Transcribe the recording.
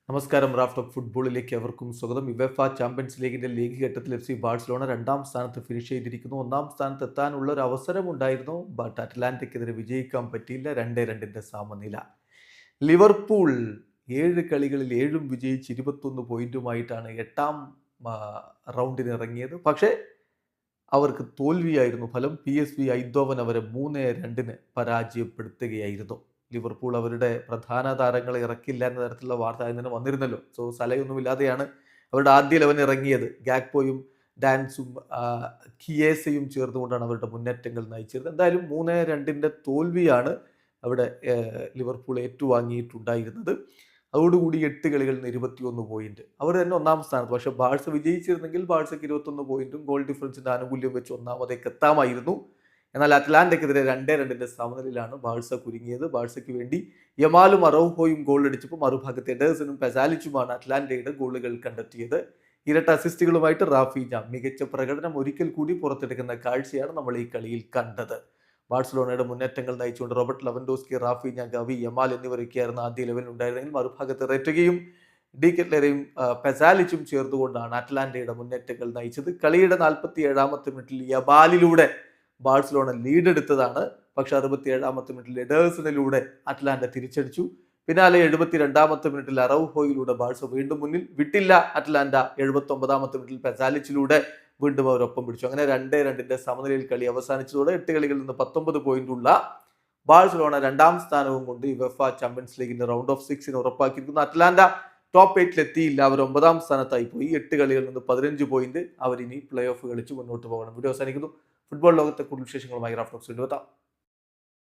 നമസ്കാരം. Raft of ഫുട്ബോളിലേക്ക് എവർക്കും സ്വാഗതം. യുവേഫ ചാമ്പ്യൻസ് ലീഗിന്റെ ലീഗ് ഘട്ടത്തിൽ FC ബാഴ്സലോണ രണ്ടാം സ്ഥാനത്ത് ഫിനിഷ് ചെയ്തിരിക്കുന്നു. ഒന്നാം സ്ഥാനത്ത് എത്താനുള്ള ഒരു അവസരമുണ്ടായിരുന്നു. ബട്ട് അറ്റ്ലാന്റിക്കെതിരെ വിജയിക്കാൻ പറ്റിയില്ല. 2-2 സമനില. ലിവർപൂൾ 7 കളികളിൽ 7 വിജയിച്ച് 21 പോയിന്റുമായിട്ടാണ് എട്ടാം റൗണ്ടിന് ഇറങ്ങിയത്. പക്ഷേ അവർക്ക് തോൽവിയായിരുന്നു ഫലം. PSV ഐന്തോവൻ അവരെ 3-2 പരാജയപ്പെടുത്തുകയായിരുന്നു. ലിവർപൂൾ അവരുടെ പ്രധാന താരങ്ങളെ ഇറക്കില്ല എന്ന തരത്തിലുള്ള വാർത്ത ആദ്യം തന്നെ വന്നിരുന്നല്ലോ. സലയൊന്നുമില്ലാതെയാണ് അവരുടെ ആദ്യ 11 ഇറങ്ങിയത്. ഗാക്പോയും ഡാൻസും കിയേസയും ചേർന്നുകൊണ്ടാണ് അവരുടെ മുന്നേറ്റങ്ങൾ നയിച്ചത്. എന്തായാലും 3-2 തോൽവിയാണ് അവിടെ ലിവർപൂൾ ഏറ്റുവാങ്ങിയിട്ടുണ്ടായിരുന്നത്. അതോടുകൂടി 8 കളികളിൽ നിന്ന് 21 പോയിന്റ്. അവർ തന്നെ ഒന്നാം സ്ഥാനത്ത്. പക്ഷേ ബാഴ്സ വിജയിച്ചിരുന്നെങ്കിൽ ബാഴ്സയ്ക്ക് 21 പോയിന്റും ഗോൾ ഡിഫറൻസിന്റെ ആനുകൂല്യം വെച്ച് ഒന്നാമതേക്ക് എത്താമായിരുന്നു. എന്നാൽ അറ്റ്ലാന്റയ്ക്കെതിരെ 2-2 സമനിലയിലാണ് ബാഴ്സ കുരുങ്ങിയത്. ബാഴ്സയ്ക്ക് വേണ്ടി യമാലും അറൗഹോയും ഗോൾ അടിച്ചപ്പോൾ മറുഭാഗത്ത് എഡേഴ്സനും പെസാലിച്ചുമാണ് അറ്റ്ലാന്റയുടെ ഗോളുകൾ കണ്ടെത്തിയത്. ഇരട്ട അസിസ്റ്റുകളുമായിട്ട് റാഫീഞ്ഞ മികച്ച പ്രകടനം ഒരിക്കൽ കൂടി പുറത്തെടുക്കുന്ന കാഴ്ചയാണ് നമ്മൾ ഈ കളിയിൽ കണ്ടത്. ബാഴ്സലോണയുടെ മുന്നേറ്റങ്ങൾ നയിച്ചുകൊണ്ട് Robert Lewandowski, Raphinha, Gavi, Yamal എന്നിവരൊക്കെയായിരുന്നു ആദ്യ ലെവലിൽ ഉണ്ടായിരുന്നെങ്കിൽ മറുഭാഗത്ത് റെറ്റഗയും ഡി കെറ്റ്ലറയും പെസാലിച്ചും ചേർന്നുകൊണ്ടാണ് അറ്റ്ലാന്റയുടെ മുന്നേറ്റങ്ങൾ നയിച്ചത്. കളിയുടെ 47-ാമത്തെ മിനിറ്റിൽ യബാലിലൂടെ ബാഴ്സലോണ ലീഡ് എടുത്തതാണ്. പക്ഷെ 67-ാമത്തെ മിനിറ്റിൽ എഡേഴ്സണിലൂടെ അറ്റ്ലാന്റ തിരിച്ചടിച്ചു. പിന്നാലെ 72-ാമത്തെ മിനിറ്റിൽ അറൗഹോയിലൂടെ ബാഴ്സ വീണ്ടും മുന്നിൽ വിട്ടില്ല. അറ്റ്ലാന്റ 79-ാമത്തെ മിനിറ്റിൽ പെസാലിച്ചിലൂടെ വീണ്ടും അവരൊപ്പം പിടിച്ചു. അങ്ങനെ 2-2 സമനിലയിൽ കളി അവസാനിച്ചതോടെ 8 കളികളിൽ നിന്ന് 19 പോയിന്റുള്ള ബാഴ്സലോണ രണ്ടാം സ്ഥാനവും കൊണ്ട് യുവേഫ ചാമ്പ്യൻസ് ലീഗിന്റെ റൗണ്ട് ഓഫ് 6 ഉറപ്പാക്കിയിരിക്കുന്നു. അറ്റ്ലാന്റ ടോപ്പ് 8 എത്തിയില്ല. അവർ 9-ാം സ്ഥാനത്തായി പോയി. 8 കളികളിൽ നിന്ന് 15 പോയിന്റ്. അവരിനി പ്ലേ ഓഫ് കളിച്ച് മുന്നോട്ട് പോകണം. വീഡിയോ അവസാനിക്കുന്നു. ഫുട്ബോൾ ലോകത്തെ കൂടുതൽ വിശേഷങ്ങളുമായി റാഫ്റ്റ് ഓഫ്